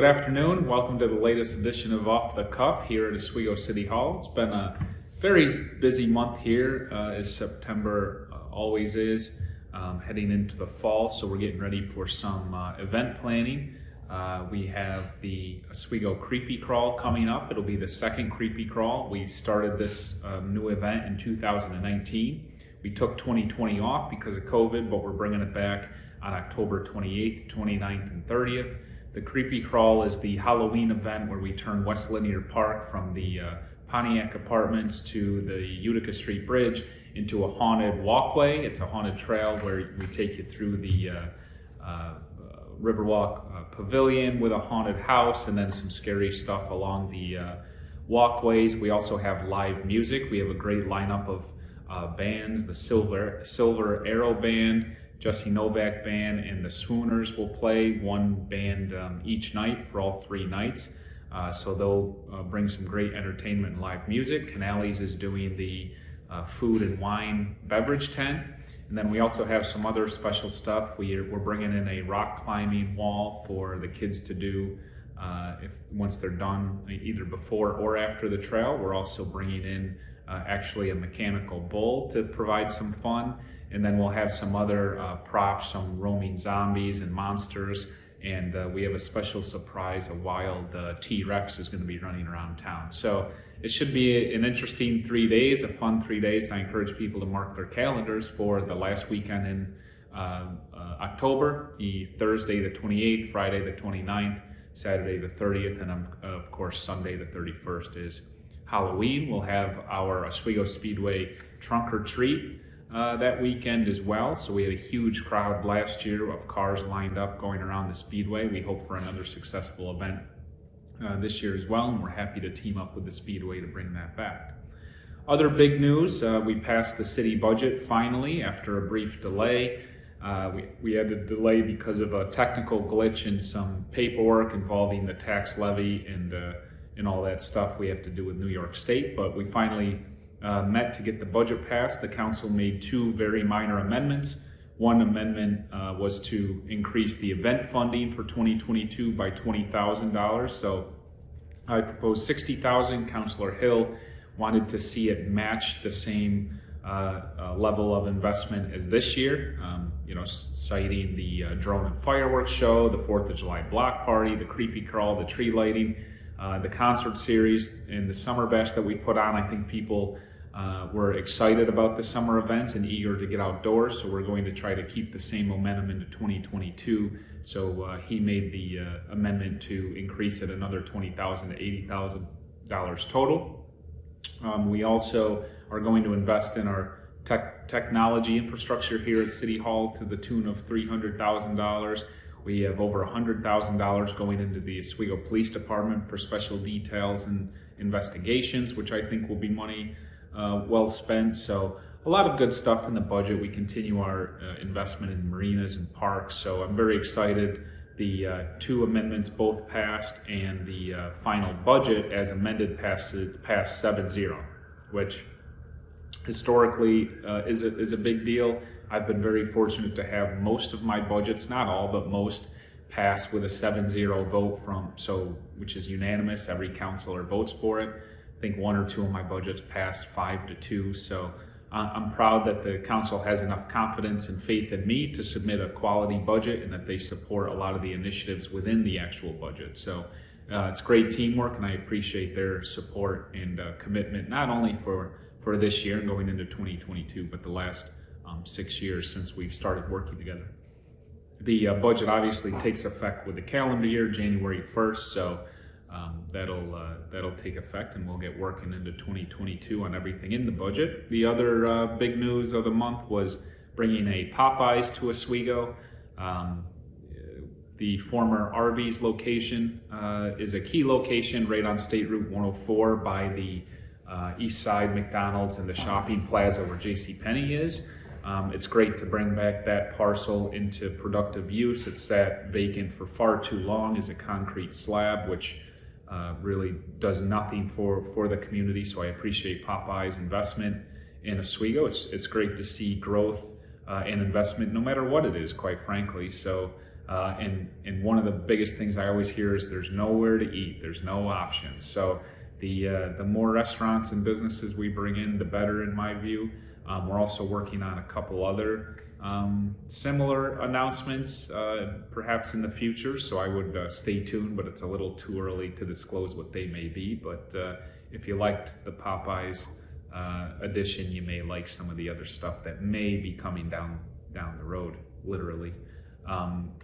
afternoon. Welcome to the latest edition of Off the Cuff here at Oswego City Hall. It's been a very busy month here, as September always is, heading into the fall, so we're getting ready for some event planning. We have the Oswego Creepy Crawl coming up. It'll be the second Creepy Crawl. We started this new event in 2019. We took 2020 off because of COVID, but we're bringing it back on October 28th, 29th, and 30th. The Creepy Crawl is the Halloween event where we turn West Linear Park from the Pontiac Apartments to the Utica Street Bridge into a haunted walkway. It's a haunted trail where we take you through the Riverwalk Pavilion with a haunted house and then some scary stuff along the walkways. We also have live music. We have a great lineup of bands. The Silver Arrow Band, Jesse Novak Band, and the Swooners will play one band each night for all 3 nights. So they'll bring some great entertainment and live music. Canales is doing the food and wine beverage tent. And then we also have some other special stuff. We're bringing in a rock climbing wall for the kids to do once they're done, either before or after the trail. We're also bringing in actually a mechanical bull to provide some fun. And then we'll have some other props, some roaming zombies and monsters. And we have a special surprise, a wild T-Rex is going to be running around town. So it should be an interesting 3 days, a fun 3 days. I encourage people to mark their calendars for the last weekend in October, the Thursday the 28th, Friday the 29th, Saturday the 30th, and of course Sunday the 31st is Halloween. We'll have our Oswego Speedway trunk or treat that weekend as well. So we had a huge crowd last year of cars lined up going around the Speedway. We hope for another successful event this year as well, and we're happy to team up with the Speedway to bring that back. Other big news, we passed the city budget finally after a brief delay. We had to delay because of a technical glitch in some paperwork involving the tax levy and all that stuff we have to do with New York State, but we finally met to get the budget passed. The council made 2 very minor amendments. One amendment was to increase the event funding for 2022 by $20,000. So I proposed $60,000. Councilor Hill wanted to see it match the same level of investment as this year, citing the drone and fireworks show, the 4th of July block party, the Creepy Crawl, the tree lighting, the concert series, and the summer bash that we put on. I think people were excited about the summer events and eager to get outdoors, so we're going to try to keep the same momentum into 2022. So he made the amendment to increase it another $20,000 to $80,000 total. We also are going to invest in our technology infrastructure here at City Hall to the tune of $300,000. We have over $100,000 going into the Oswego Police Department for special details and investigations, which I think will be money well spent. So a lot of good stuff in the budget. We continue our investment in marinas and parks. So I'm very excited. The 2 amendments both passed, and the final budget as amended passed 7-0, which historically is a big deal. I've been very fortunate to have most of my budgets, not all, but most, pass with a 7-0 vote which is unanimous. Every councilor votes for it. I think 1 or 2 of my budgets passed 5-2. So I'm proud that the council has enough confidence and faith in me to submit a quality budget, and that they support a lot of the initiatives within the actual budget. So it's great teamwork, and I appreciate their support and commitment, not only for this year and going into 2022, but the last 6 years since we've started working together. The budget obviously takes effect with the calendar year, January 1st, so that'll take effect, and we'll get working into 2022 on everything in the budget. The other big news of the month was bringing a Popeyes to Oswego. The former Arby's location is a key location right on State Route 104 by the East Side McDonald's and the shopping plaza where JCPenney is. It's great to bring back that parcel into productive use. It sat vacant for far too long as a concrete slab, which really does nothing for the community. So I appreciate Popeye's investment in Oswego. It's great to see growth and investment, no matter what it is, quite frankly. So And one of the biggest things I always hear is there's nowhere to eat, there's no options. So the more restaurants and businesses we bring in, the better in my view. We're also working on a couple other similar announcements perhaps in the future, so I would stay tuned, but it's a little too early to disclose what they may be. But if you liked the Popeyes edition, you may like some of the other stuff that may be coming down the road, literally.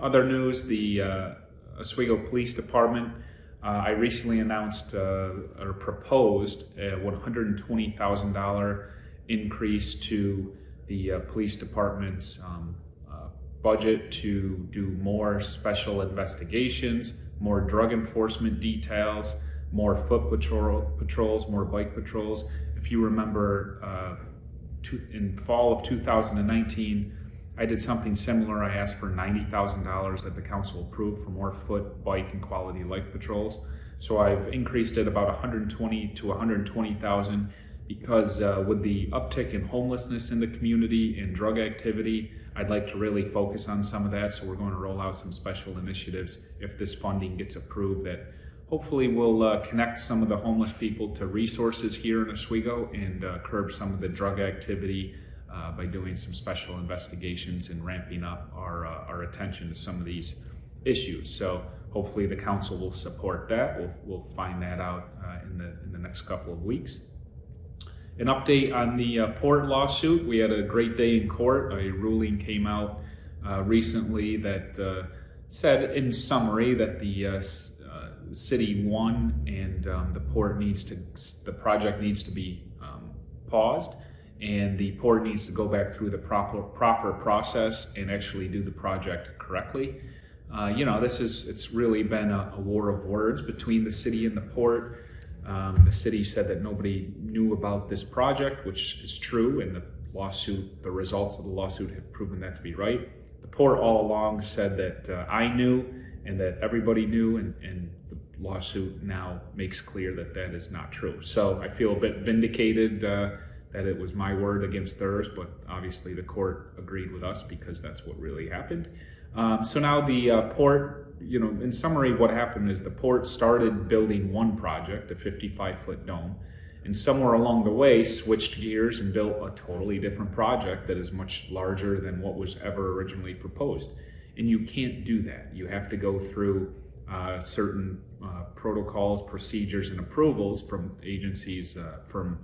Other news, the Oswego Police Department, I recently announced or proposed a $120,000 increase to the police department's budget to do more special investigations, more drug enforcement details, more foot patrols, more bike patrols. If you remember, in fall of 2019, I did something similar. I asked for $90,000 that the council approved for more foot, bike, and quality life patrols. So I've increased it about 120 to 120,000 because with the uptick in homelessness in the community and drug activity, I'd like to really focus on some of that. So we're going to roll out some special initiatives if this funding gets approved that hopefully will connect some of the homeless people to resources here in Oswego and curb some of the drug activity by doing some special investigations and ramping up our attention to some of these issues. So hopefully the council will support that. We'll find that out in the next couple of weeks. An update on the port lawsuit. We had a great day in court. A ruling came out recently that said, in summary, that the city won and the project needs to be paused, and the port needs to go back through the proper process and actually do the project correctly. It's really been a war of words between the city and the port. The city said that nobody knew about this project, which is true, and the results of the lawsuit have proven that to be right. The port all along said that I knew and that everybody knew, and the lawsuit now makes clear that that is not true. So I feel a bit vindicated that it was my word against theirs, but obviously the court agreed with us because that's what really happened. So now the port, in summary, what happened is the port started building one project, a 55-foot dome, and somewhere along the way switched gears and built a totally different project that is much larger than what was ever originally proposed. And you can't do that. You have to go through certain protocols, procedures, and approvals from agencies, from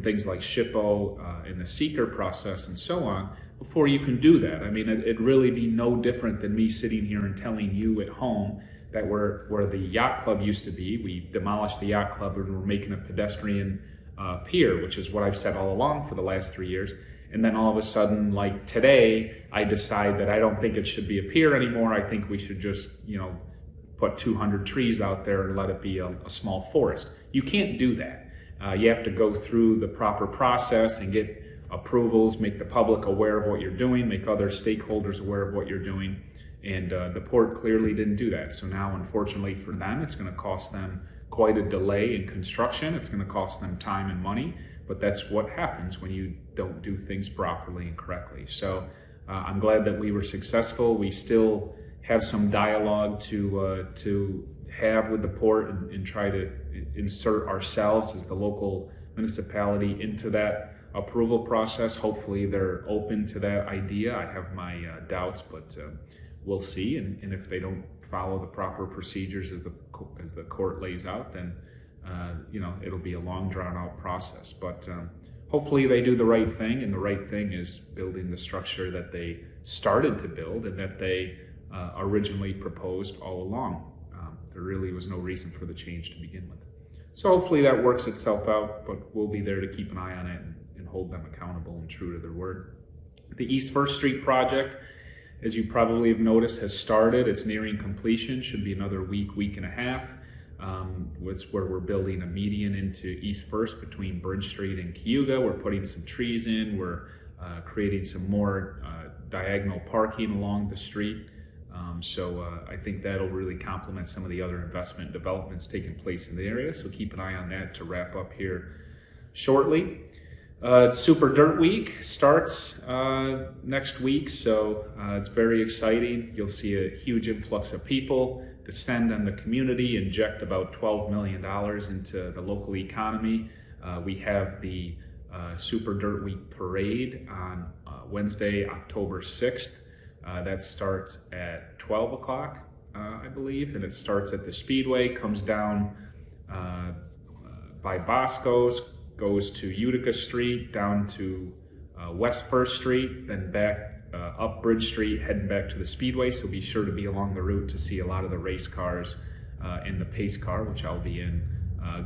things like SHPO and the seeker process and so on, before you can do that. I mean, it'd really be no different than me sitting here and telling you at home that where the yacht club used to be, we demolished the yacht club and we're making a pedestrian pier, which is what I've said all along for the last 3 years. And then all of a sudden, like today, I decide that I don't think it should be a pier anymore. I think we should just, put 200 trees out there and let it be a small forest. You can't do that. You have to go through the proper process and get approvals, make the public aware of what you're doing, make other stakeholders aware of what you're doing. And the port clearly didn't do that. So now, unfortunately for them, it's going to cost them quite a delay in construction. It's going to cost them time and money, but that's what happens when you don't do things properly and correctly. So I'm glad that we were successful. We still have some dialogue to have with the port and try to insert ourselves as the local municipality into that approval process. Hopefully they're open to that idea. I have my doubts, but we'll see. And if they don't follow the proper procedures as the court lays out, then it'll be a long drawn out process. But hopefully they do the right thing, and the right thing is building the structure that they started to build and that they originally proposed all along. There really was no reason for the change to begin with. So hopefully that works itself out, but we'll be there to keep an eye on it and hold them accountable and true to their word. The East 1st Street project, as you probably have noticed, has started. It's nearing completion, should be another week and a half. It's where we're building a median into East 1st between Bridge Street and Cayuga. We're putting some trees in. We're creating some more diagonal parking along the street. So I think that'll really complement some of the other investment developments taking place in the area. So keep an eye on that to wrap up here shortly. Super Dirt Week starts next week, so it's very exciting. You'll see a huge influx of people descend on the community, inject about $12 million into the local economy. We have the Super Dirt Week parade on Wednesday, October 6th. That starts at 12 o'clock, I believe, and it starts at the Speedway, comes down by Bosco's, goes to Utica Street, down to West 1st Street, then back up Bridge Street, heading back to the Speedway. So be sure to be along the route to see a lot of the race cars in the pace car, which I'll be in,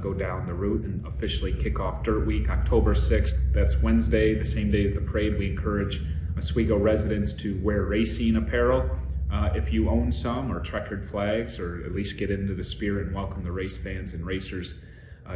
go down the route and officially kick off Dirt Week, October 6th. That's Wednesday, the same day as the parade. We encourage Oswego residents to wear racing apparel. If you own some, or checkered flags, or at least get into the spirit and welcome the race fans and racers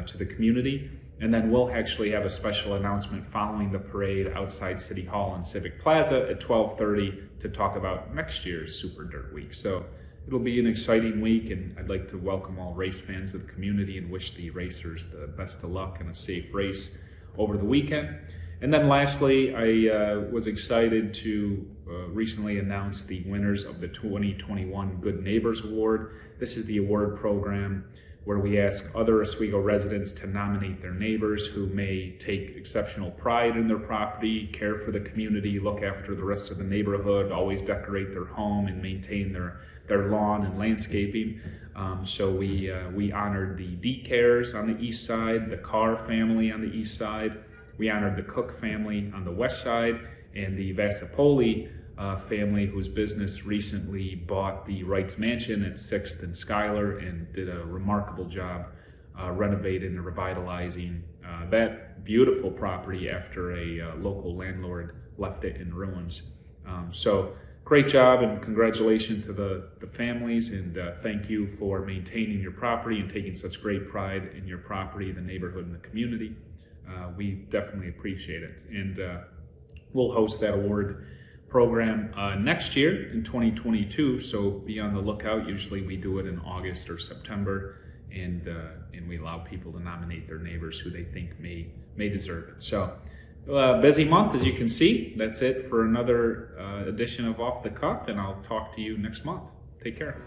to the community. And then we'll actually have a special announcement following the parade outside City Hall and Civic Plaza at 12:30 to talk about next year's Super Dirt Week. So it'll be an exciting week, and I'd like to welcome all race fans of the community and wish the racers the best of luck and a safe race over the weekend. And then lastly, I was excited to recently announce the winners of the 2021 Good Neighbors Award. This is the award program where we ask other Oswego residents to nominate their neighbors who may take exceptional pride in their property, care for the community, look after the rest of the neighborhood, always decorate their home and maintain their lawn and landscaping. So we honored the DeCares on the east side, the Carr family on the east side. We honored the Cook family on the west side, and the Vassapoli family, whose business recently bought the Wrights Mansion at 6th and Schuyler and did a remarkable job renovating and revitalizing that beautiful property after a local landlord left it in ruins. So great job, and congratulations to the families, and thank you for maintaining your property and taking such great pride in your property, the neighborhood, and the community. We definitely appreciate it. And we'll host that award program next year in 2022, so be on the lookout. Usually we do it in August or September, and we allow people to nominate their neighbors who they think may deserve it. So busy month, as you can see. That's it for another edition of Off the Cuff, and I'll talk to you next month. Take care.